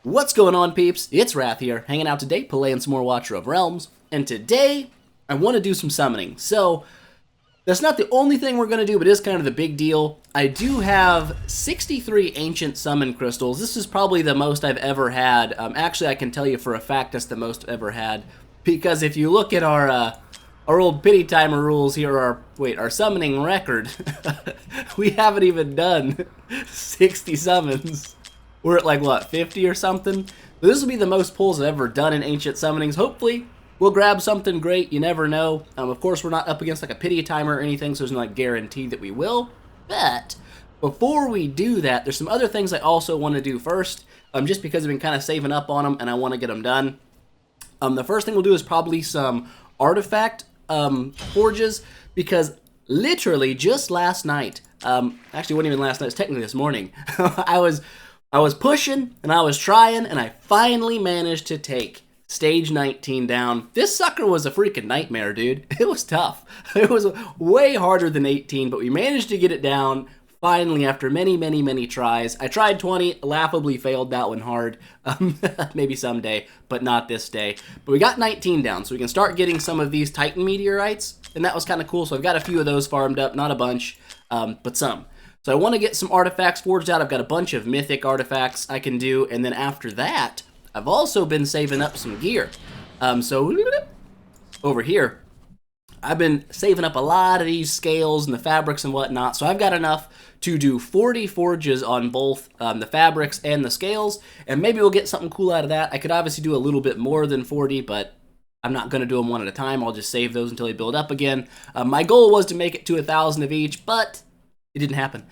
What's going on, peeps? It's Wrath here, hanging out today, playing some more Watcher of Realms, and today I want to do some summoning. So, that's not the only thing we're going to do, but it is kind of the big deal. I do have 63 Ancient Summon Crystals. This is probably the most I've ever had. Actually, I can tell you for a fact that's the most I've ever had, because if you look at our old pity timer rules here, our summoning record, we haven't even done 60 summons. We're at like, what, 50 or something? But this will be the most pulls I've ever done in Ancient Summonings. Hopefully, we'll grab something great. You never know. Of course, we're not up against like a pity timer or anything, so there's no like guarantee that we will. But before we do that, there's some other things I also want to do first, just because I've been kind of saving up on them and I want to get them done. The first thing we'll do is probably some artifact forges, because literally just last night, actually it wasn't even last night, it's technically this morning, I was pushing, and I was trying, and I finally managed to take stage 19 down. This sucker was a freaking nightmare, dude. It was tough. It was way harder than 18, but we managed to get it down finally after many, many, many tries. I tried 20, laughably failed that one hard. Maybe someday, but not this day. But we got 19 down, so we can start getting some of these Titan meteorites, and that was kind of cool. So I've got a few of those farmed up, not a bunch, but some. So I want to get some artifacts forged out. I've got a bunch of mythic artifacts I can do, and then after that, I've also been saving up some gear. So over here, I've been saving up a lot of these scales and the fabrics and whatnot, so I've got enough to do 40 forges on both the fabrics and the scales, and maybe we'll get something cool out of that. I could obviously do a little bit more than 40, but I'm not going to do them one at a time. I'll just save those until they build up again. My goal was to make it to 1,000 of each, but it didn't happen.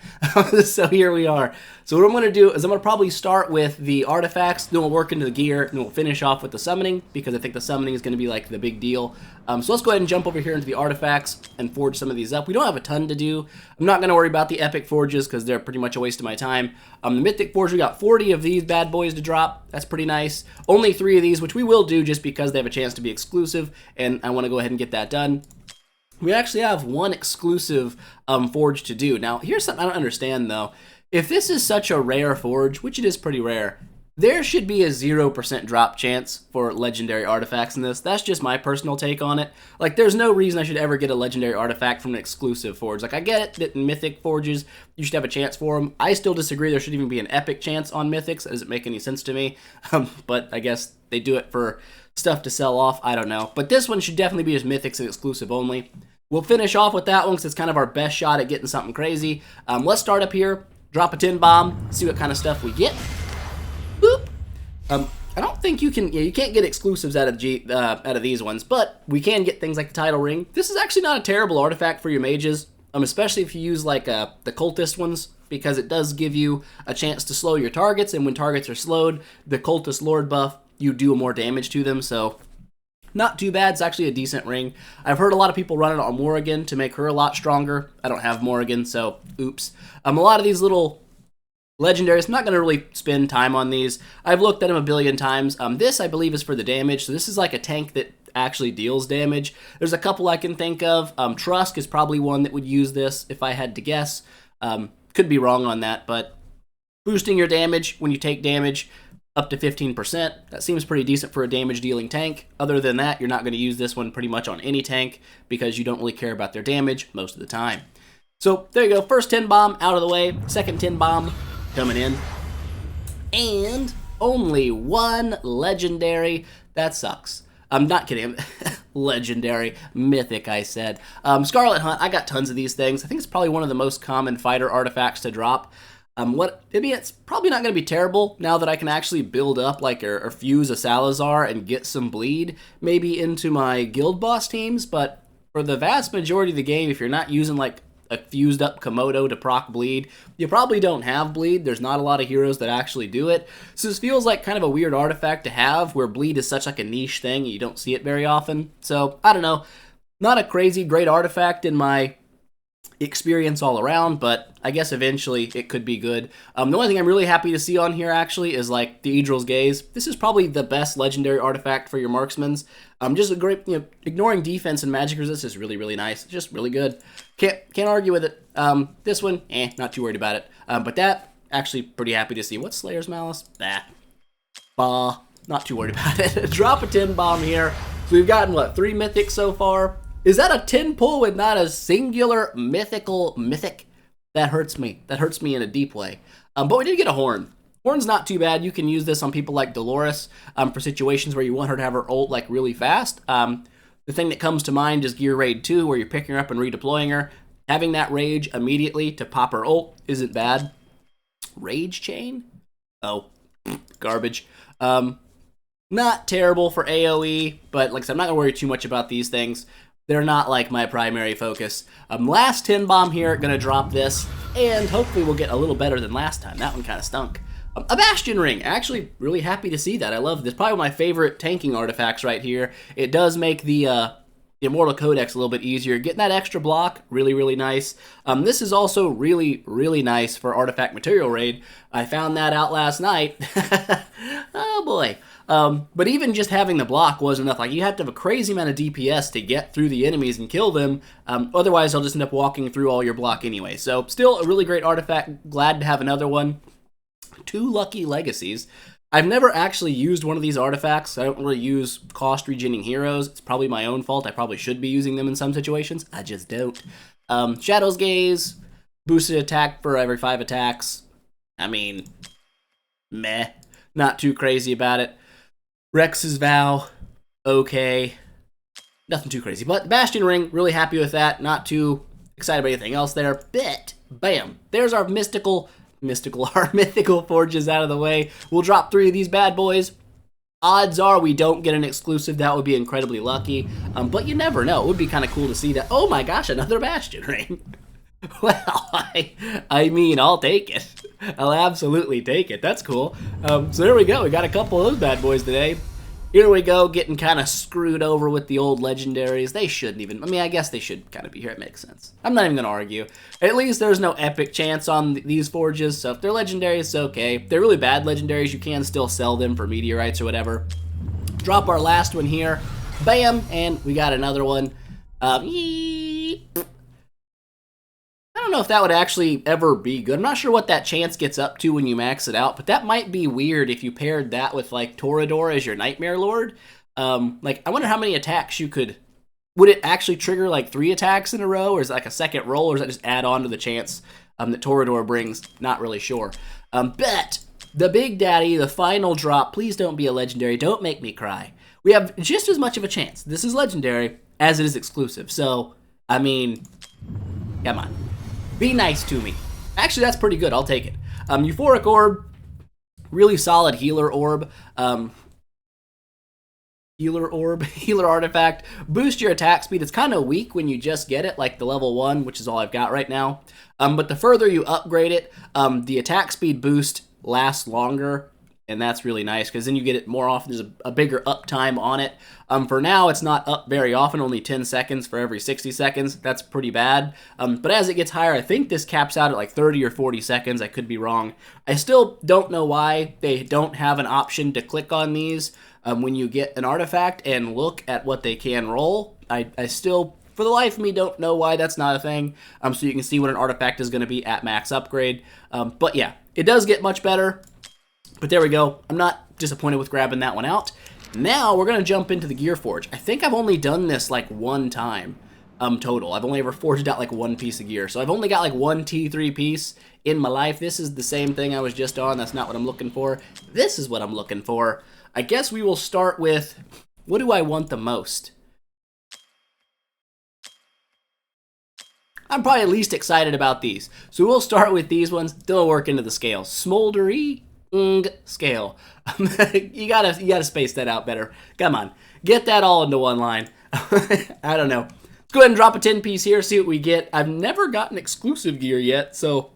So here we are. So what I'm going to do is I'm going to probably start with the artifacts, then we'll work into the gear, and then we'll finish off with the summoning, because I think the summoning is going to be like the big deal. So let's go ahead and jump over here into the artifacts and forge some of these up. We don't have a ton to do. I'm not going to worry about the epic forges because they're pretty much a waste of my time. The mythic forge, we got 40 of these bad boys to drop. That's pretty nice. Only 3 of these, which we will do just because they have a chance to be exclusive, and I want to go ahead and get that done. We actually have one exclusive forge to do. Now, here's something I don't understand, though. If this is such a rare forge, which it is pretty rare, there should be a 0% drop chance for legendary artifacts in this. That's just my personal take on it. Like, there's no reason I should ever get a legendary artifact from an exclusive forge. Like, I get it that in mythic forges, you should have a chance for them. I still disagree there should even be an epic chance on mythics. That doesn't make any sense to me. But I guess they do it for stuff to sell off. I don't know. But this one should definitely be just mythics and exclusive only. We'll finish off with that one because it's kind of our best shot at getting something crazy. Let's start up here, drop a tin bomb, see what kind of stuff we get. Boop. I don't think you can. Yeah, you can't get exclusives out of these ones, but we can get things like the title ring. This is actually not a terrible artifact for your mages, especially if you use like the cultist ones, because it does give you a chance to slow your targets, and when targets are slowed, the cultist lord buff, you do more damage to them. So not too bad. It's actually a decent ring. I've heard a lot of people run it on Morrigan to make her a lot stronger. I don't have Morrigan, so oops. A lot of these little legendaries, I'm not going to really spend time on these. I've looked at them a billion times. This, I believe, is for the damage. So this is like a tank that actually deals damage. There's a couple I can think of. Trusk is probably one that would use this if I had to guess. Could be wrong on that, but boosting your damage when you take damage up to 15%. That seems pretty decent for a damage-dealing tank. Other than that, you're not going to use this one pretty much on any tank because you don't really care about their damage most of the time. So there you go. First tin bomb out of the way. Second tin bomb coming in. And only one legendary. That sucks. I'm not kidding. Legendary. Mythic, I said. Scarlet Hunt. I got tons of these things. I think it's probably one of the most common fighter artifacts to drop. It's probably not going to be terrible now that I can actually build up like or fuse a Salazar and get some bleed maybe into my guild boss teams, but for the vast majority of the game, if you're not using like a fused up Komodo to proc bleed, you probably don't have bleed. There's not a lot of heroes that actually do it. So this feels like kind of a weird artifact to have where bleed is such like a niche thing and you don't see it very often. So I don't know, not a crazy great artifact in my experience all around, but I guess eventually it could be good. The only thing I'm really happy to see on here actually is like the Idril's Gaze. This is probably the best legendary artifact for your marksmans. Just a great, ignoring defense and magic resist is really, really nice. It's just really good. Can't argue with it. This one, not too worried about it. But that, actually pretty happy to see. What's Slayer's Malice? Bah. Not too worried about it. Drop a 10 bomb here. So we've gotten, what, 3 mythics so far? Is that a 10 pull with not a singular mythic? That hurts me. That hurts me in a deep way. But we did get a horn. Horn's not too bad. You can use this on people like Dolores for situations where you want her to have her ult like really fast. The thing that comes to mind is Gear Raid 2, where you're picking her up and redeploying her. Having that rage immediately to pop her ult isn't bad. Rage chain? Oh, garbage. Not terrible for AoE, but like I said, I'm not going to worry too much about these things. They're not like my primary focus. Last 10 bomb here, gonna drop this, and hopefully we'll get a little better than last time. That one kind of stunk. A Bastion Ring, actually really happy to see that. I love this. Probably one of my favorite tanking artifacts right here. It does make the Immortal Codex a little bit easier. Getting that extra block, really, really nice. This is also really, really nice for Artifact Material Raid. I found that out last night. Oh boy. But even just having the block wasn't enough. Like, you have to have a crazy amount of DPS to get through the enemies and kill them. Otherwise, they'll just end up walking through all your block anyway. So, still a really great artifact. Glad to have another one. 2 lucky legacies. I've never actually used one of these artifacts. I don't really use cost regening heroes. It's probably my own fault. I probably should be using them in some situations. I just don't. Shadow's Gaze. Boosted attack for every 5 attacks. I mean, meh. Not too crazy about it. Rex's Vow, okay. Nothing too crazy. But Bastion Ring, really happy with that. Not too excited about anything else there. But, bam, there's our our mythical forges out of the way. We'll drop 3 of these bad boys. Odds are we don't get an exclusive. That would be incredibly lucky. But you never know. It would be kind of cool to see that. Oh my gosh, another Bastion Ring. Well, I mean, I'll take it. I'll absolutely take it. That's cool. So there we go. We got a couple of those bad boys today. Here we go, getting kind of screwed over with the old legendaries. They shouldn't even. I mean, I guess they should kind of be here. It makes sense. I'm not even going to argue. At least there's no epic chance on these forges, so if they're legendaries, it's okay. If they're really bad legendaries, you can still sell them for meteorites or whatever. Drop our last one here. Bam, and we got another one. I don't know if that would actually ever be good. I'm not sure what that chance gets up to when you max it out, but that might be weird if you paired that with, like, Torador as your Nightmare Lord. Like, I wonder how many attacks you could... Would it actually trigger, like, 3 attacks in a row, or is it like a second roll, or does that just add on to the chance that Torador brings? Not really sure. But the Big Daddy, the final drop, please don't be a legendary. Don't make me cry. We have just as much of a chance. This is legendary as it is exclusive. So, I mean, come on. Be nice to me. Actually, that's pretty good. I'll take it. Euphoric Orb, really solid healer orb. Healer artifact. Boost your attack speed. It's kind of weak when you just get it, like the level 1, which is all I've got right now. But the further you upgrade it, the attack speed boost lasts longer, and that's really nice, because then you get it more often. There's a bigger uptime on it. For now, it's not up very often, only 10 seconds for every 60 seconds. That's pretty bad. But as it gets higher, I think this caps out at like 30 or 40 seconds. I could be wrong. I still don't know why they don't have an option to click on these when you get an artifact and look at what they can roll. I still, for the life of me, don't know why that's not a thing. So you can see what an artifact is going to be at max upgrade. But yeah, it does get much better. But there we go. I'm not disappointed with grabbing that one out. Now we're going to jump into the Gear Forge. I think I've only done this like 1 time total. I've only ever forged out like 1 piece of gear. So I've only got like 1 T3 piece in my life. This is the same thing I was just on. That's not what I'm looking for. This is what I'm looking for. I guess we will start with, what do I want the most? I'm probably least excited about these. So we'll start with these ones. They'll work into the scale. Smoldery scale. you gotta space that out better. Come on, get that all into one line. I don't know. Let's go ahead and drop a 10 piece here, see what we get. I've never gotten exclusive gear yet, so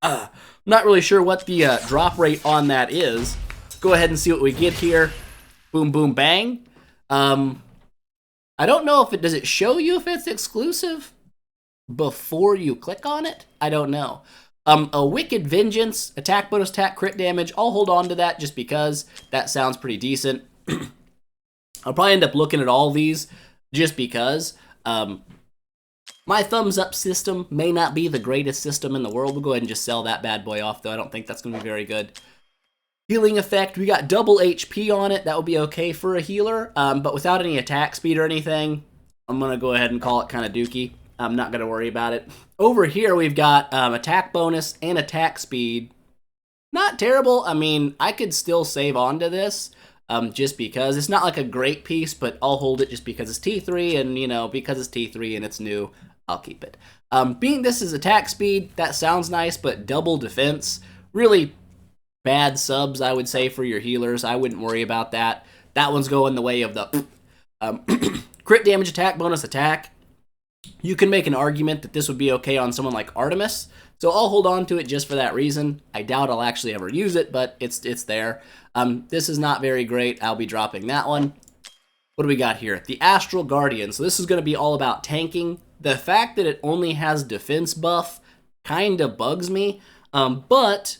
I'm not really sure what the drop rate on that is. Go ahead and see what we get here. Boom, boom, bang. I don't know if does it show you if it's exclusive before you click on it? I don't know. A Wicked Vengeance, attack bonus, attack crit damage. I'll hold on to that just because that sounds pretty decent. I'll probably end up looking at all these just because. My thumbs up system may not be the greatest system in the world. We'll go ahead and just sell that bad boy off, though. I don't think that's going to be very good. Healing effect, we got double HP on it. That would be okay for a healer, but without any attack speed or anything, I'm going to go ahead and call it kind of dookie. I'm not going to worry about it. Over here, we've got attack bonus and attack speed. Not terrible. I mean, I could still save on to this just because. It's not like a great piece, but I'll hold it just because it's T3, and, you know, because it's T3 and it's new, I'll keep it. Being this is attack speed, that sounds nice, but double defense, really bad subs, I would say, for your healers. I wouldn't worry about that. That one's going the way of the crit damage, attack bonus, attack. You can make an argument that this would be okay on someone like Artemis, so I'll hold on to it just for that reason. I doubt I'll actually ever use it, but it's there. This is not very great. I'll be dropping that one. What do we got here? The Astral Guardian. So this is going to be all about tanking. The fact that it only has defense buff kind of bugs me, but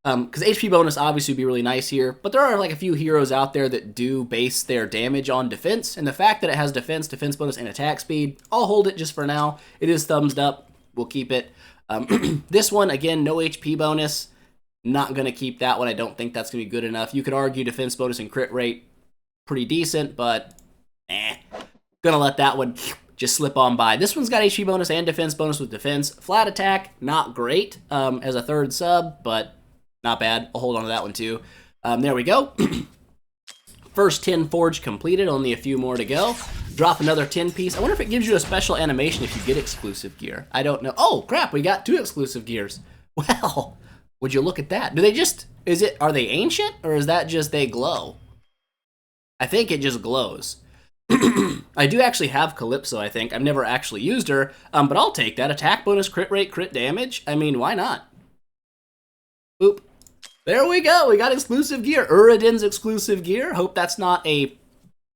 because HP bonus obviously would be really nice here, but there are like a few heroes out there that do base their damage on defense, and the fact that it has defense bonus, and attack speed, I'll hold it just for now. It is thumbs up. We'll keep it. This one, again, no HP bonus. Not going to keep that one. I don't think that's going to be good enough. You could argue defense bonus and crit rate, pretty decent, but gonna let that one just slip on by. This one's got HP bonus and defense bonus with defense. Flat attack, not great as a third sub, but not bad. I'll hold on to that one too. There we go. First 10 forge completed, only a few more to go. Drop another 10 piece. I wonder if it gives you a special animation if you get exclusive gear. I don't know. Oh, crap, we got 2 exclusive gears. Well, would you look at that? Do they just, are they ancient, or is that just they glow? I think it just glows. I do actually have Calypso, I think. I've never actually used her, but I'll take that. Attack bonus, crit rate, crit damage. I mean, why not? Boop. There we go. We got exclusive gear. Uridin's exclusive gear. Hope that's not a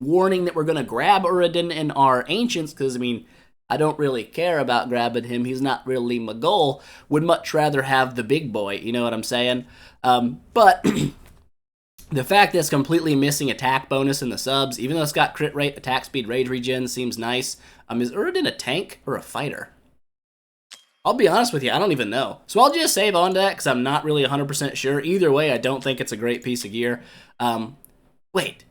warning that we're going to grab Uridin in our Ancients, because, I mean, I don't really care about grabbing him. He's not really my goal. Would much rather have the big boy, you know what I'm saying? But the fact that it's completely missing attack bonus in the subs, even though it's got crit rate, attack speed, rage regen, seems nice. Is Uridin a tank or a fighter? I'll be honest with you, I don't even know. So I'll just save on to that because I'm not really 100% sure. Either way, I don't think it's a great piece of gear. Wait.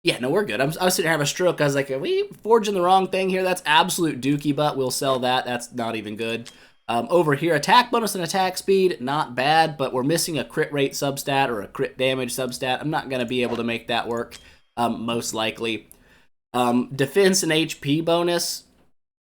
Yeah, no, we're good. I was sitting here having a stroke. I was like, are we forging the wrong thing here? That's absolute dookie, but we'll sell that. That's not even good. Over here, attack bonus and attack speed, not bad, but we're missing a crit rate substat or a crit damage substat. I'm not going to be able to make that work, most likely. Defense and HP bonus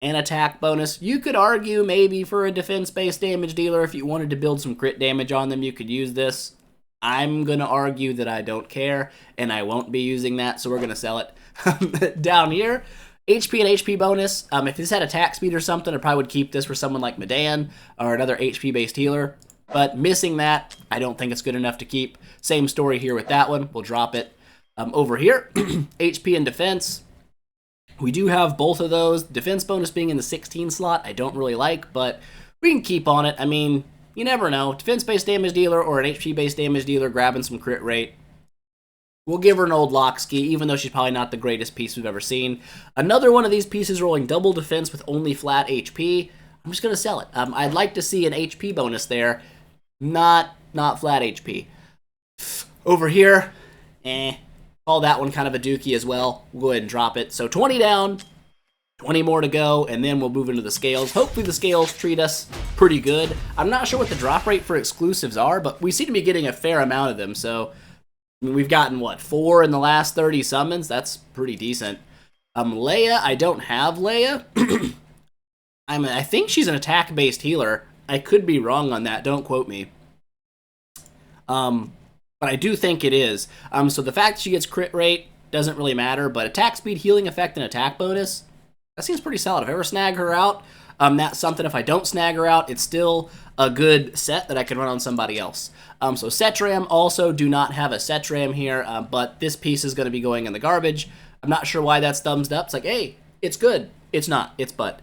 and attack bonus. You could argue maybe for a defense-based damage dealer, if you wanted to build some crit damage on them, you could use this. I'm going to argue that I don't care, and I won't be using that, so we're going to sell it. Down here, HP and HP bonus. If this had attack speed or something, I probably would keep this for someone like Medan or another HP-based healer. But missing that, I don't think it's good enough to keep. Same story here with that one. We'll drop it. Over here, HP and defense. We do have both of those. Defense bonus being in the 16 slot, I don't really like, but we can keep on it. I mean, you never know. Defense-based damage dealer or an HP-based damage dealer grabbing some crit rate. We'll give her an old Lockski, even though she's probably not the greatest piece we've ever seen. Another one of these pieces rolling double defense with only flat HP. I'm just going to sell it. I'd like to see an HP bonus there, not flat HP. Over here, call that one kind of a dookie as well. We'll go ahead and drop it. So 20 down, 20 more to go, and then we'll move into the scales. Hopefully the scales treat us pretty good. I'm not sure what the drop rate for exclusives are, but we seem to be getting a fair amount of them, so I mean, we've gotten, what, 4 in the last 30 summons? That's pretty decent. Leia, I don't have Leia. I think she's an attack-based healer. I could be wrong on that. Don't quote me. But I do think it is. So the fact she gets crit rate doesn't really matter, but attack speed, healing effect, and attack bonus, that seems pretty solid. If I ever snag her out, that's something. If I don't snag her out, it's still a good set that I can run on somebody else. So Setram, also do not have a Setram here, but this piece is going to be going in the garbage. I'm not sure why that's thumbs up. It's like, hey, it's good. It's not. It's but.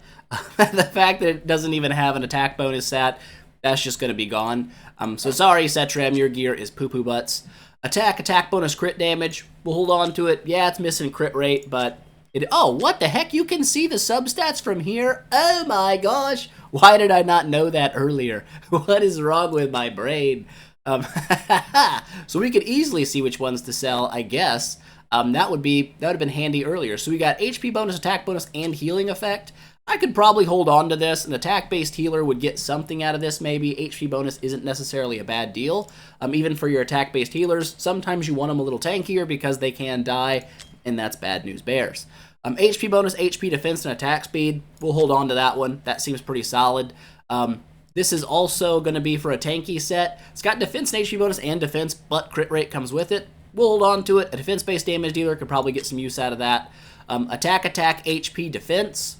The fact that it doesn't even have an attack bonus stat, that's just going to be gone. So sorry, Setram, your gear is poo-poo butts. Attack bonus, crit damage. We'll hold on to it. Yeah, it's missing crit rate, but oh, what the heck? You can see the substats from here? Oh my gosh. Why did I not know that earlier? What is wrong with my brain? Um, so we could easily see which ones to sell, I guess. That would have been handy earlier. So we got HP bonus, attack bonus, and healing effect. I could probably hold on to this. An attack-based healer would get something out of this, maybe. HP bonus isn't necessarily a bad deal. Even for your attack-based healers, sometimes you want them a little tankier because they can die, and that's bad news bears. HP bonus, HP defense, and attack speed. We'll hold on to that one. That seems pretty solid. This is also going to be for a tanky set. It's got defense and HP bonus and defense, but crit rate comes with it. We'll hold on to it. A defense-based damage dealer could probably get some use out of that. Attack, HP, defense.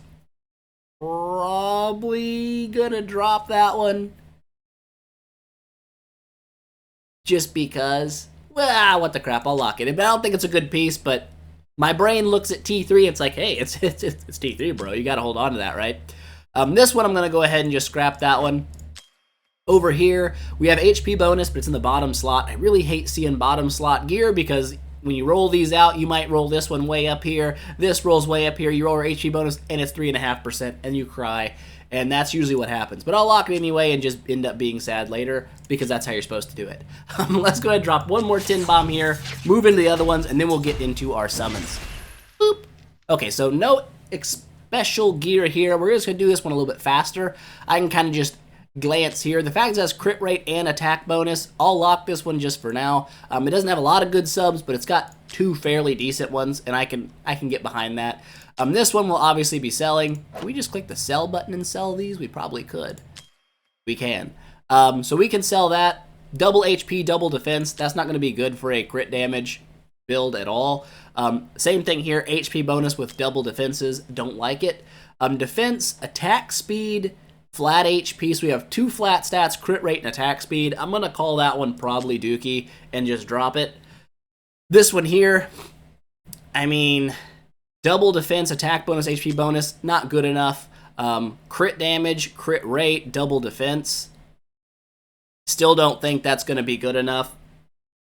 Probably gonna drop that one. Just because. Well, what the crap, I'll lock it in. But I don't think it's a good piece, but my brain looks at T3, it's like, hey, it's T3, bro. You gotta hold on to that, right? This one, I'm gonna go ahead and just scrap that one. Over here, we have HP bonus, but it's in the bottom slot. I really hate seeing bottom slot gear because when you roll these out, you might roll this one way up here. This rolls way up here. You roll your HP bonus, and it's 3.5%, and you cry. And that's usually what happens. But I'll lock it anyway and just end up being sad later because that's how you're supposed to do it. Let's go ahead and drop one more tin bomb here, move into the other ones, and then we'll get into our summons. Boop. Okay, so no special gear here. We're just going to do this one a little bit faster. I can kind of just glance here. The fact that it has crit rate and attack bonus, I'll lock this one just for now. It doesn't have a lot of good subs, but it's got two fairly decent ones, and I can get behind that. This one will obviously be selling. Can we just click the sell button and sell these? We probably could. We can. So we can sell that. Double HP, double defense. That's not going to be good for a crit damage build at all. Same thing here. HP bonus with double defenses. Don't like it. Defense, attack speed, flat HP, so we have two flat stats, crit rate and attack speed. I'm going to call that one probably dookie and just drop it. This one here, I mean, double defense, attack bonus, HP bonus, not good enough. Crit damage, crit rate, double defense. Still don't think that's going to be good enough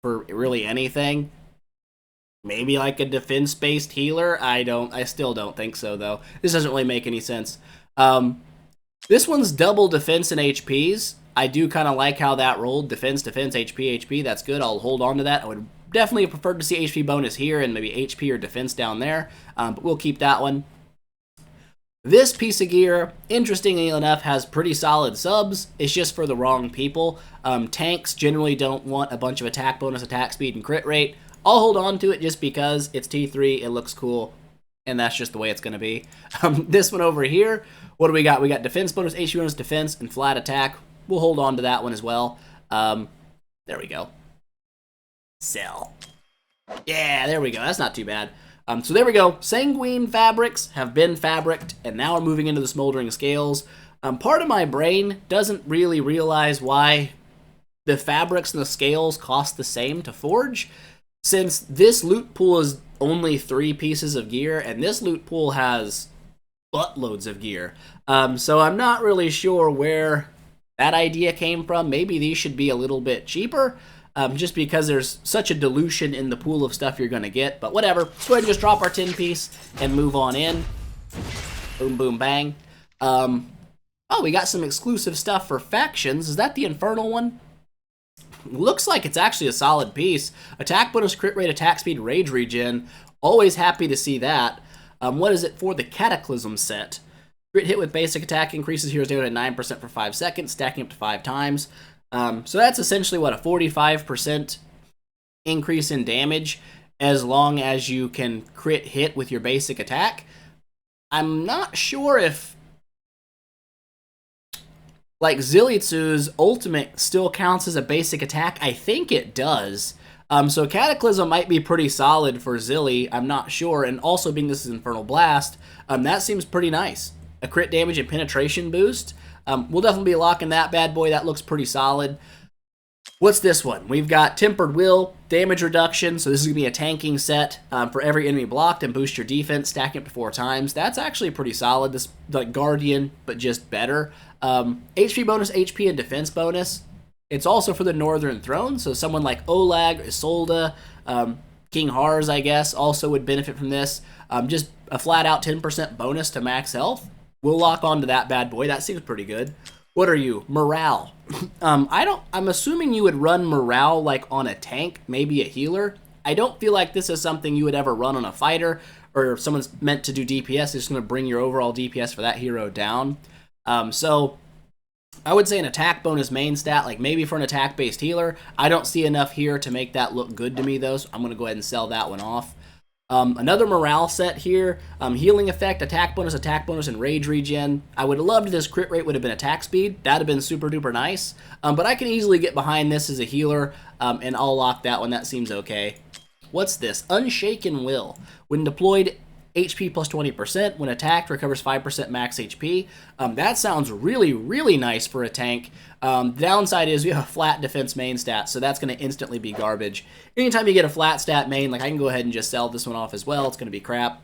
for really anything. Maybe like a defense-based healer? I still don't think so, though. This doesn't really make any sense. This one's double defense and HPs. I do kind of like how that rolled. Defense, HP, HP. That's good. I'll hold on to that. I would definitely have preferred to see HP bonus here and maybe HP or defense down there. But we'll keep that one. This piece of gear, interestingly enough, has pretty solid subs. It's just for the wrong people. Tanks generally don't want a bunch of attack bonus, attack speed, and crit rate. I'll hold on to it just because it's T3. It looks cool. And that's just the way it's going to be. This one over here, what do we got? We got defense bonus, HP bonus, defense, and flat attack. We'll hold on to that one as well. There we go. Sell. Yeah, there we go. That's not too bad. So there we go. Sanguine fabrics have been fabriced, and now we're moving into the smoldering scales. Part of my brain doesn't really realize why the fabrics and the scales cost the same to forge, since this loot pool is only 3 pieces of gear, and this loot pool has buttloads of gear. So I'm not really sure where that idea came from. Maybe these should be a little bit cheaper, just because there's such a dilution in the pool of stuff you're going to get. But whatever. Let's go ahead and just drop our 10 piece and move on in. Boom, boom, bang. Oh, we got some exclusive stuff for factions. Is that the Infernal one? Looks like it's actually a solid piece. Attack bonus, crit rate, attack speed, rage regen. Always happy to see that. What is it for the Cataclysm set? Crit hit with basic attack increases hero's damage at 9% for 5 seconds, stacking up to 5 times. So that's essentially, what, a 45% increase in damage as long as you can crit hit with your basic attack. I'm not sure if, like, Zilitsu's ultimate still counts as a basic attack. I think it does. So Cataclysm might be pretty solid for Zilly. I'm not sure. And also, being this is Infernal Blast, that seems pretty nice. A crit damage and penetration boost. We'll definitely be locking that bad boy. That looks pretty solid. What's this one? We've got Tempered Will, damage reduction. So this is going to be a tanking set for every enemy blocked and boost your defense, stacking up to 4 times. That's actually pretty solid. This like Guardian, but just better. HP bonus, HP, and defense bonus. It's also for the Northern Throne, so someone like Olag, Isolde, King Hars, I guess, also would benefit from this. Just a flat-out 10% bonus to max health. We'll lock onto that bad boy. That seems pretty good. What are you? Morale. I'm assuming you would run morale like on a tank, maybe a healer. I don't feel like this is something you would ever run on a fighter, or if someone's meant to do DPS, it's going to bring your overall DPS for that hero down. So I would say an attack bonus main stat, like maybe for an attack-based healer. I don't see enough here to make that look good to me, though, so I'm going to go ahead and sell that one off. Another morale set here, healing effect, attack bonus, and rage regen. I would have loved if this crit rate would have been attack speed. That would have been super duper nice. But I can easily get behind this as a healer, and I'll lock that one. That seems okay. What's this? Unshaken Will. When deployed, HP plus 20%. When attacked, recovers 5% max HP. That sounds really, really nice for a tank. The downside is we have a flat defense main stat, so that's going to instantly be garbage. Anytime you get a flat stat main, like I can go ahead and just sell this one off as well. It's going to be crap.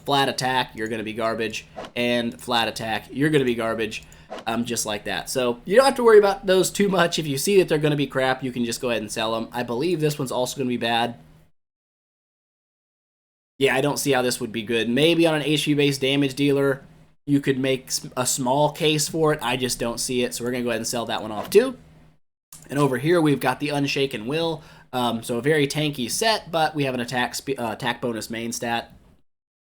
Flat attack, you're going to be garbage. And flat attack, you're going to be garbage. Just like that. So you don't have to worry about those too much. If you see that they're going to be crap, you can just go ahead and sell them. I believe this one's also going to be bad. Yeah, I don't see how this would be good. Maybe on an HP-based damage dealer, you could make a small case for it. I just don't see it, so we're going to go ahead and sell that one off too. And over here, we've got the Unshaken Will. So a very tanky set, but we have an attack bonus main stat.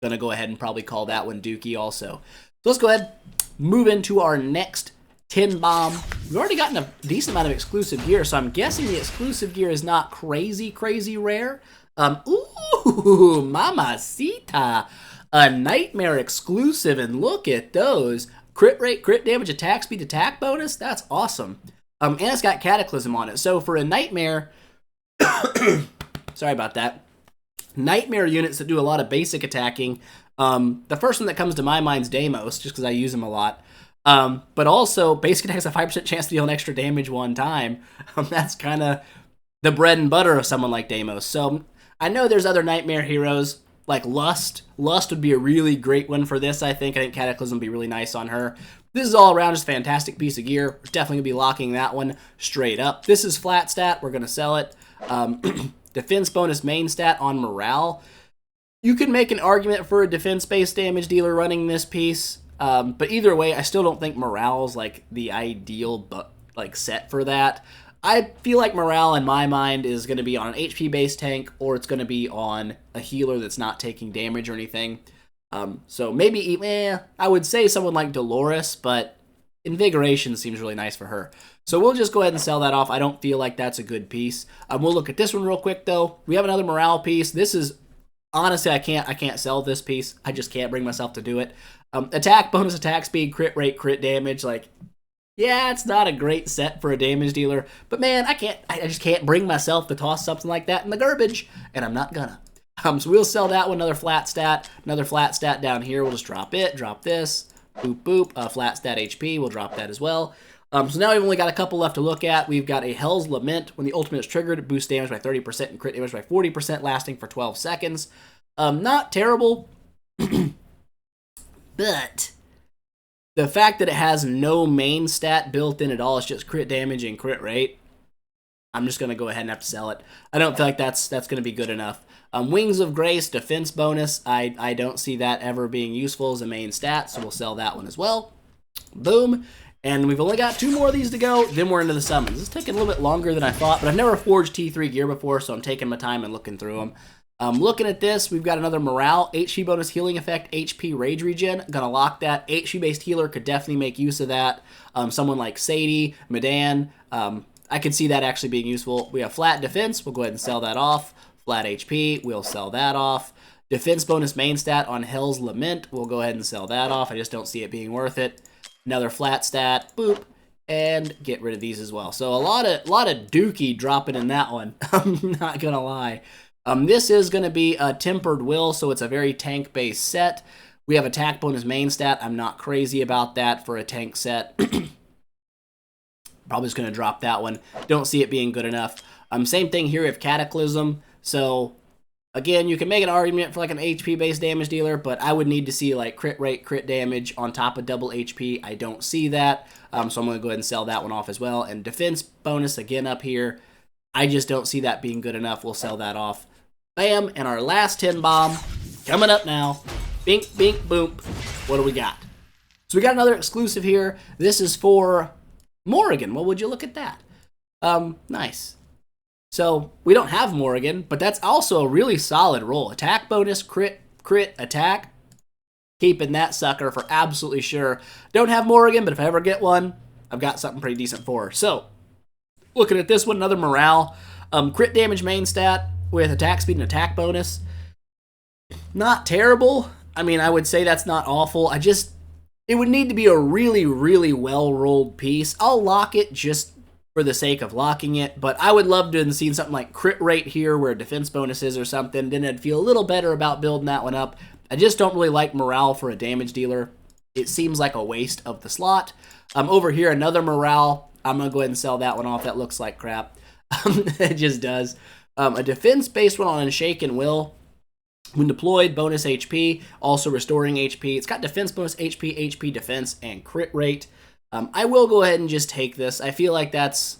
Going to go ahead and probably call that one Dookie also. So let's go ahead, move into our next Tin Bomb. We've already gotten a decent amount of exclusive gear, so I'm guessing the exclusive gear is not crazy, crazy rare. Ooh, mamacita. A Nightmare exclusive, and look at those. Crit rate, crit damage, attack speed, attack bonus. That's awesome. And it's got Cataclysm on it. So for a Nightmare, sorry about that. Nightmare units that do a lot of basic attacking. The first one that comes to my mind is Deimos, just because I use him a lot. But also, basic attack has a 5% chance to deal an extra damage one time. That's kind of the bread and butter of someone like Deimos. So I know there's other Nightmare heroes, like Lust. Lust would be a really great one for this, I think. I think Cataclysm would be really nice on her. This is all around just a fantastic piece of gear. We're definitely going to be locking that one straight up. This is flat stat. We're going to sell it. Defense bonus main stat on morale. You can make an argument for a defense-based damage dealer running this piece. But either way, I still don't think morale is like the ideal set for that. I feel like morale, in my mind, is going to be on an HP-based tank, or it's going to be on a healer that's not taking damage or anything. So maybe, I would say someone like Dolores, but Invigoration seems really nice for her. So we'll just go ahead and sell that off. I don't feel like that's a good piece. We'll look at this one real quick, though. We have another morale piece. This is, honestly, I can't sell this piece. I just can't bring myself to do it. Attack bonus, attack speed, crit rate, crit damage, like... Yeah, it's not a great set for a damage dealer, but man, I just can't bring myself to toss something like that in the garbage, and I'm not gonna. So we'll sell that one, another flat stat down here. We'll just drop it, drop this, boop, boop, flat stat HP, we'll drop that as well. So now we've only got a couple left to look at. We've got a Hell's Lament. When the ultimate is triggered, it boosts damage by 30% and crit damage by 40%, lasting for 12 seconds. Not terrible, but... the fact that it has no main stat built in at all, it's just crit damage and crit rate, I'm just going to go ahead and have to sell it. I don't feel like that's going to be good enough. Wings of Grace, defense bonus, I don't see that ever being useful as a main stat, so we'll sell that one as well. Boom. And we've only got 2 more of these to go, then we're into the summons. This is taking a little bit longer than I thought, but I've never forged T3 gear before, so I'm taking my time and looking through them. Looking at this, we've got another morale, HP bonus healing effect, HP rage regen. Gonna lock that. HP-based healer could definitely make use of that. Someone like Sadie, Medan, I could see that actually being useful. We have flat defense. We'll go ahead and sell that off. Flat HP, we'll sell that off. Defense bonus main stat on Hell's Lament. We'll go ahead and sell that off. I just don't see it being worth it. Another flat stat, boop, and get rid of these as well. So a lot of dookie dropping in that one. I'm not gonna lie. This is going to be a Tempered Will, so it's a very tank-based set. We have attack bonus main stat. I'm not crazy about that for a tank set. Probably just going to drop that one. Don't see it being good enough. Same thing here with Cataclysm. So, again, you can make an argument for like an HP-based damage dealer, but I would need to see like crit rate, crit damage on top of double HP. I don't see that, so I'm going to go ahead and sell that one off as well. And defense bonus, again, up here. I just don't see that being good enough. We'll sell that off. Bam, and our last Tin Bomb coming up now. Bink, bink, boop. What do we got? So we got another exclusive here. This is for Morrigan, well, would you look at that? Nice. So we don't have Morrigan, but that's also a really solid roll. Attack bonus, crit, attack. Keeping that sucker for absolutely sure. Don't have Morrigan, but if I ever get one, I've got something pretty decent for her. So, looking at this one, another morale. Crit damage main stat with attack speed and attack bonus. Not terrible. I mean, I would say that's not awful. It would need to be a really, really well-rolled piece. I'll lock it just for the sake of locking it, but I would love to have seen something like crit rate here where defense bonus is or something. Then I'd feel a little better about building that one up. I just don't really like morale for a damage dealer. It seems like a waste of the slot. Over here, another morale. I'm going to go ahead and sell that one off. That looks like crap. It just does. A defense-based one on Unshaken Will. When deployed, bonus HP, also restoring HP. It's got defense bonus HP defense, and crit rate. I will go ahead and just take this. I feel like that's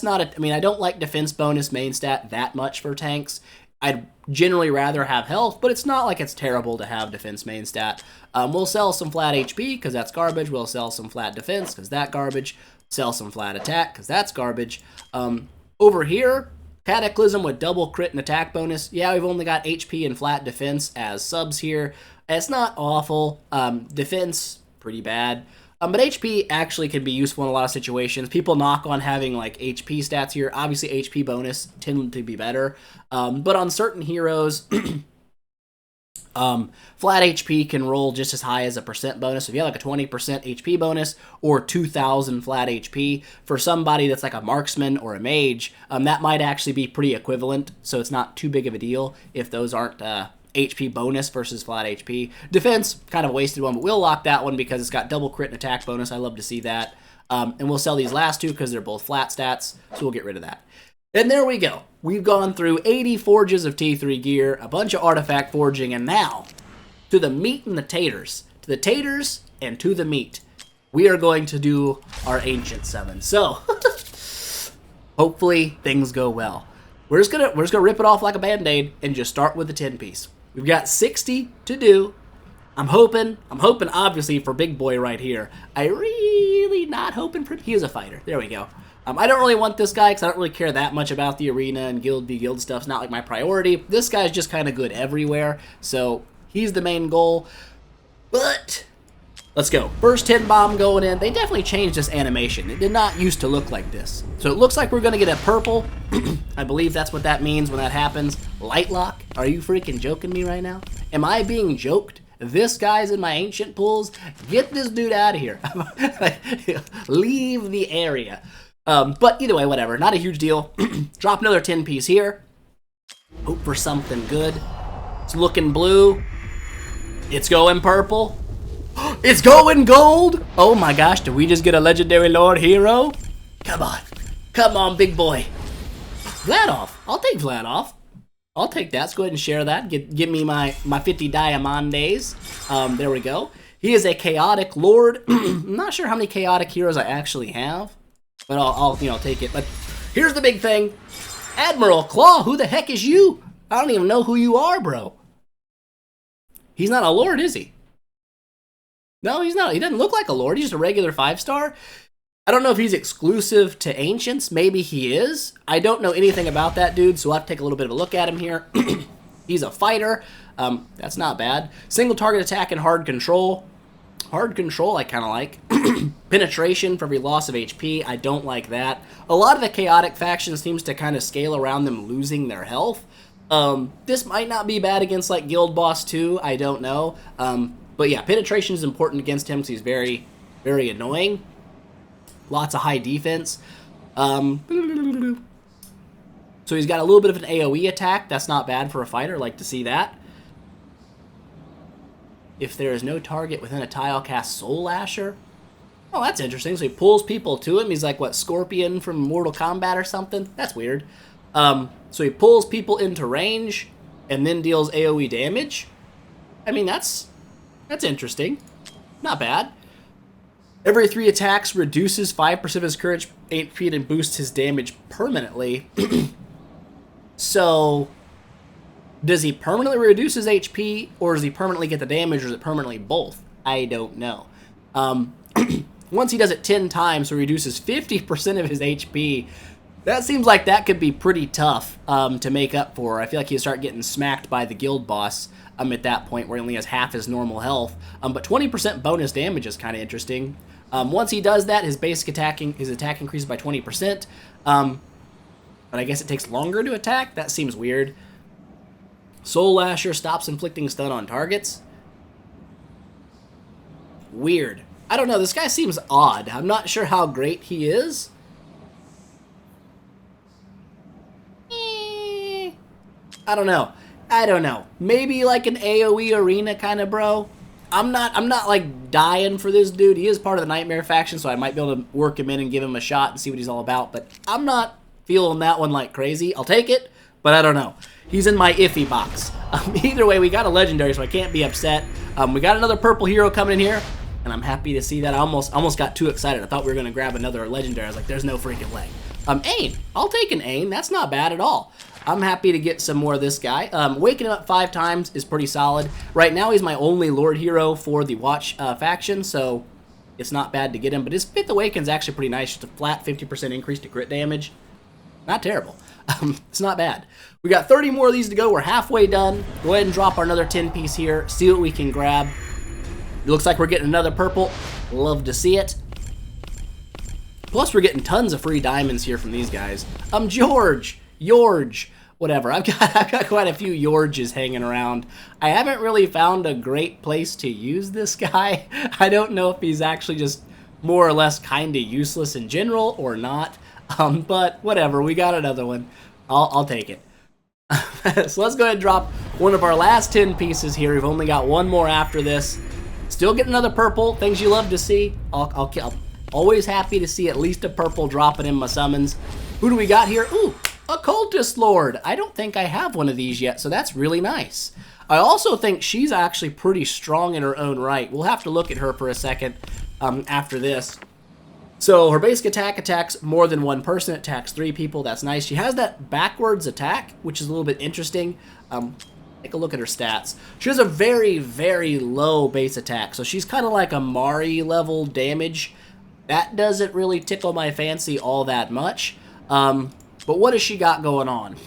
not a... I mean, I don't like defense bonus main stat that much for tanks. I'd generally rather have health, but it's not like it's terrible to have defense main stat. We'll sell some flat HP, because that's garbage. We'll sell some flat defense, because that's garbage. Sell some flat attack, because that's garbage. Over here, Cataclysm with double crit and attack bonus. Yeah, we've only got HP and flat defense as subs here. It's not awful. Defense, pretty bad. But HP actually can be useful in a lot of situations. People knock on having like HP stats here. Obviously, HP bonus tend to be better. But on certain heroes, flat HP can roll just as high as a percent bonus. If you have like a 20% HP bonus or 2,000 flat HP, for somebody that's like a marksman or a mage, that might actually be pretty equivalent. So it's not too big of a deal if those aren't HP bonus versus flat HP. Defense, kind of a wasted one, but we'll lock that one because it's got double crit and attack bonus. I love to see that. And we'll sell these last two because they're both flat stats, so we'll get rid of that. And there we go. We've gone through 80 forges of T3 gear, a bunch of artifact forging, and now to the meat and the taters. To the taters and to the meat. We are going to do our ancient summon. So, hopefully things go well. We're just gonna rip it off like a band-aid and just start with the 10-piece. We've got 60 to do. I'm hoping obviously for Big Boy right here. I really not hoping for... He is a fighter. There we go. I don't really want this guy because I don't really care that much about the arena and guild v guild stuff. It's not like my priority. This guy's just kind of good everywhere, so he's the main goal. But let's go. First 10 bomb going in. They definitely changed this animation. It did not used to look like this. So it looks like we're going to get a purple. I believe that's what that means when that happens. Light lock? Are you freaking joking me right now? Am I being joked? This guy's in my ancient pools? Get this dude out of here. Leave the area. But either way, whatever. Not a huge deal. Drop another 10-piece here. Hope for something good. It's looking blue. It's going purple. It's going gold. Oh my gosh, did we just get a legendary lord hero? Come on. Come on, big boy. Vladoff. I'll take Vladoff. I'll take that. Let's go ahead and share that. Give me my 50 diamondes. There we go. He is a chaotic lord. I'm not sure how many chaotic heroes I actually have. But I'll take it. But here's the big thing. Admiral Claw, who the heck is you? I don't even know who you are, bro. He's not a lord, is he? No, he's not. He doesn't look like a lord. He's just a regular 5-star. I don't know if he's exclusive to Ancients. Maybe he is. I don't know anything about that dude, so I'll have to take a little bit of a look at him here. He's a fighter. That's not bad. Single target attack and hard control. Hard control I kind of like. Penetration for every loss of HP. I don't like that. A lot of the chaotic faction seems to kind of scale around them losing their health. This might not be bad against like Guild Boss 2. I don't know. But yeah, penetration is important against him because he's very, very annoying. Lots of high defense. So he's got a little bit of an AoE attack. That's not bad for a fighter. Like to see that. If there is no target within a tile, cast Soul Lasher. Oh, that's interesting. So he pulls people to him. He's like, what, Scorpion from Mortal Kombat or something? That's weird. So he pulls people into range and then deals AoE damage. I mean, that's interesting. Not bad. Every 3 attacks reduces 5% of his current HP and boosts his damage permanently. So, does he permanently reduce his HP, or does he permanently get the damage, or is it permanently both? I don't know. once he does it 10 times, so he reduces 50% of his HP. That seems like that could be pretty tough to make up for. I feel like he'll start getting smacked by the guild boss at that point where he only has half his normal health. But 20% bonus damage is kind of interesting. Once he does that, his attack increases by 20%. But I guess it takes longer to attack? That seems weird. Soul Lasher stops inflicting stun on targets. Weird. I don't know, this guy seems odd. I'm not sure how great he is. I don't know. Maybe like an AoE arena kind of bro. I'm not like dying for this dude. He is part of the Nightmare faction, so I might be able to work him in and give him a shot and see what he's all about. But I'm not feeling that one like crazy. I'll take it, but I don't know. He's in my iffy box. Either way, we got a legendary, so I can't be upset. We got another purple hero coming in here, and I'm happy to see that. I almost got too excited. I thought we were going to grab another legendary. I was like, there's no freaking way. Ain. I'll take an Ain. That's not bad at all. I'm happy to get some more of this guy. Waking him up 5 times is pretty solid. Right now, he's my only Lord hero for the Watch faction, so it's not bad to get him. But his 5th Awaken's actually pretty nice. Just a flat 50% increase to crit damage. Not terrible. It's not bad. We got 30 more of these to go. We're halfway done. Go ahead and drop our another 10 piece here. See what we can grab. It looks like we're getting another purple. Love to see it. Plus, we're getting tons of free diamonds here from these guys. George, whatever. I've got quite a few Georges hanging around. I haven't really found a great place to use this guy. I don't know if he's actually just more or less kind of useless in general or not. But whatever. We got another one. I'll take it. So let's go ahead and drop one of our last 10 pieces here. We've only got one more after this. Still get another purple. Things you love to see. I'm always happy to see at least a purple dropping in my summons. Who do we got here? Ooh, a Cultist Lord. I don't think I have one of these yet, so that's really nice. I also think she's actually pretty strong in her own right. We'll have to look at her for a second after this. So her basic attack attacks more than one person, attacks 3 people. That's nice. She has that backwards attack, which is a little bit interesting. Take a look at her stats. She has a very, very low base attack, so she's kind of like a Mari level damage. That doesn't really tickle my fancy all that much. But what has she got going on?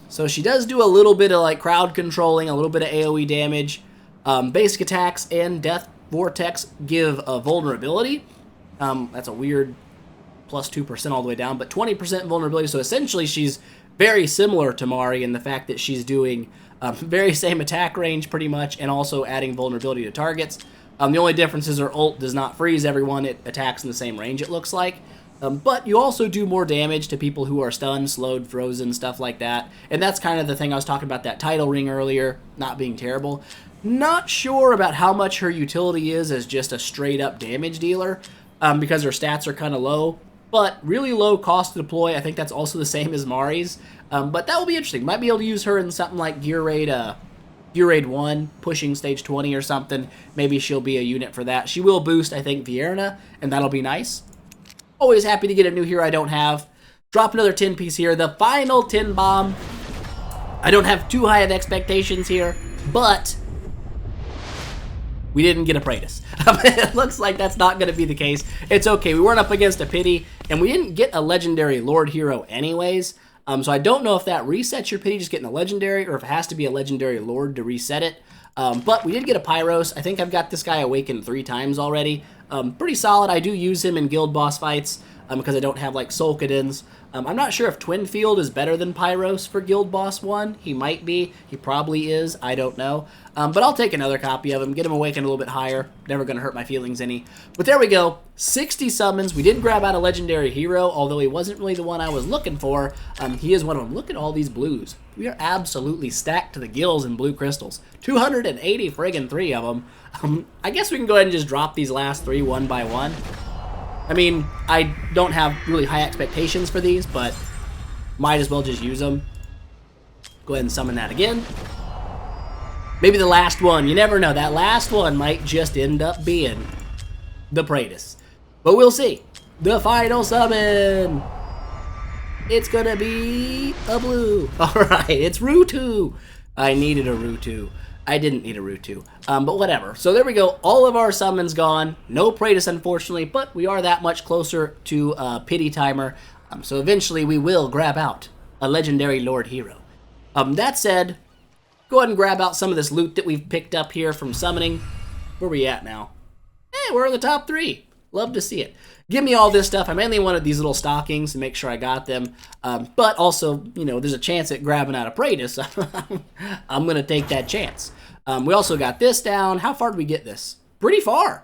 So she does do a little bit of like crowd controlling, a little bit of AoE damage. Basic attacks and Death Vortex give a vulnerability. That's a weird plus 2% all the way down, but 20% vulnerability. So essentially she's very similar to Mari in the fact that she's doing very same attack range pretty much and also adding vulnerability to targets. The only difference is her ult does not freeze everyone. It attacks in the same range, it looks like. But you also do more damage to people who are stunned, slowed, frozen, stuff like that. And that's kind of the thing I was talking about, that title ring earlier, not being terrible. Not sure about how much her utility is as just a straight-up damage dealer, because her stats are kind of low. But really low cost to deploy. I think that's also the same as Mari's. But that will be interesting. Might be able to use her in something like Gear Raid 1, pushing stage 20 or something. Maybe she'll be a unit for that. She will boost, I think, Vierna, and that'll be nice. Always happy to get a new hero I don't have. Drop another 10 piece here. The final 10 bomb. I don't have too high of expectations here, but we didn't get a Praetus. It looks like that's not going to be the case. It's okay. We weren't up against a pity, and we didn't get a legendary Lord hero anyways. So I don't know if that resets your pity just getting a legendary, or if it has to be a legendary Lord to reset it. But we did get a Pyros. I think I've got this guy awakened 3 times already. Pretty solid. I do use him in guild boss fights because I don't have like Solkadins. I'm not sure if Twin Field is better than Pyros for Guild Boss 1. He might be. He probably is. I don't know. But I'll take another copy of him, get him awakened a little bit higher. Never going to hurt my feelings any. But there we go. 60 summons. We did grab out a legendary hero, although he wasn't really the one I was looking for. He is one of them. Look at all these blues. We are absolutely stacked to the gills in blue crystals. 280 friggin' 3 of them. I guess we can go ahead and just drop these last 3 one by one. I mean, I don't have really high expectations for these, but might as well just use them. Go ahead and summon that again. Maybe the last one. You never know. That last one might just end up being the Praetus. But we'll see. The final summon. It's gonna be a blue. Alright, it's Rutu. I needed a Rutu. I didn't need a Rutu, but whatever. So there we go. All of our summons gone. No Praetus, unfortunately, but we are that much closer to Pity Timer. So eventually we will grab out a legendary Lord Hero. That said, go ahead and grab out some of this loot that we've picked up here from summoning. Where are we at now? Hey, we're in the top 3. Love to see it. Give me all this stuff. I mainly wanted these little stockings to make sure I got them. But also, you know, there's a chance at grabbing out a Praetus. I'm going to take that chance. We also got this down. How far did we get this? Pretty far.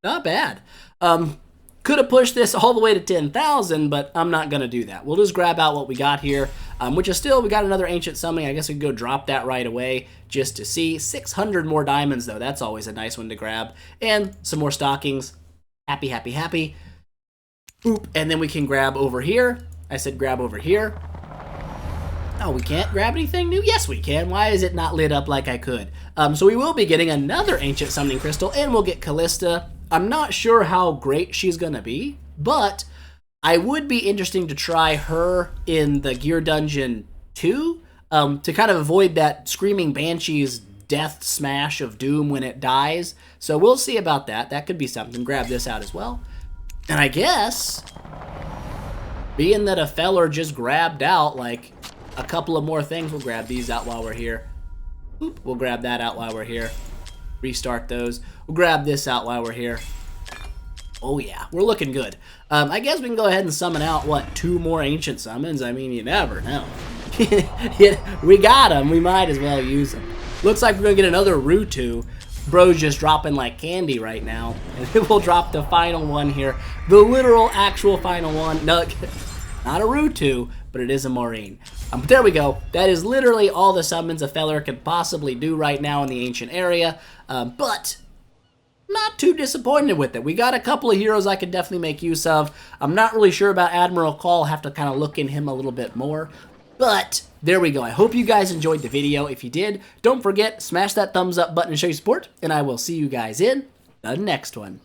Not bad. Could have pushed this all the way to 10,000, but I'm not going to do that. We'll just grab out what we got here, which is still, we got another Ancient Summoning. I guess we could go drop that right away just to see. 600 more diamonds, though. That's always a nice one to grab. And some more stockings. Happy, happy, happy. Boop. And then we can grab over here. I said grab over here. Oh, we can't grab anything new? Yes, we can. Why is it not lit up like I could? So we will be getting another Ancient Summoning Crystal, and we'll get Callista. I'm not sure how great she's going to be, but I would be interesting to try her in the Gear Dungeon 2 to kind of avoid that Screaming Banshee's death smash of doom when it dies. So we'll see about that. That could be something. Grab this out as well. And I guess, being that a feller just grabbed out like a couple of more things, we'll grab these out while we're here. Oop, we'll grab that out while we're here. Restart those. We'll grab this out while we're here. Oh yeah, we're looking good. I guess we can go ahead and summon out, what, 2 more Ancient Summons? I mean, you never know. We got them. We might as well use them. Looks like we're going to get another Rutu. Bro's just dropping like candy right now. And we'll drop the final one here. The literal, actual final one. No, not a Rutu, but it is a Maureen. But there we go. That is literally all the summons a feller can possibly do right now in the Ancient area. But not too disappointed with it. We got a couple of heroes I could definitely make use of. I'm not really sure about Admiral Call. Have to kind of look in him a little bit more. But there we go. I hope you guys enjoyed the video. If you did, don't forget, smash that thumbs up button to show your support, and I will see you guys in the next one.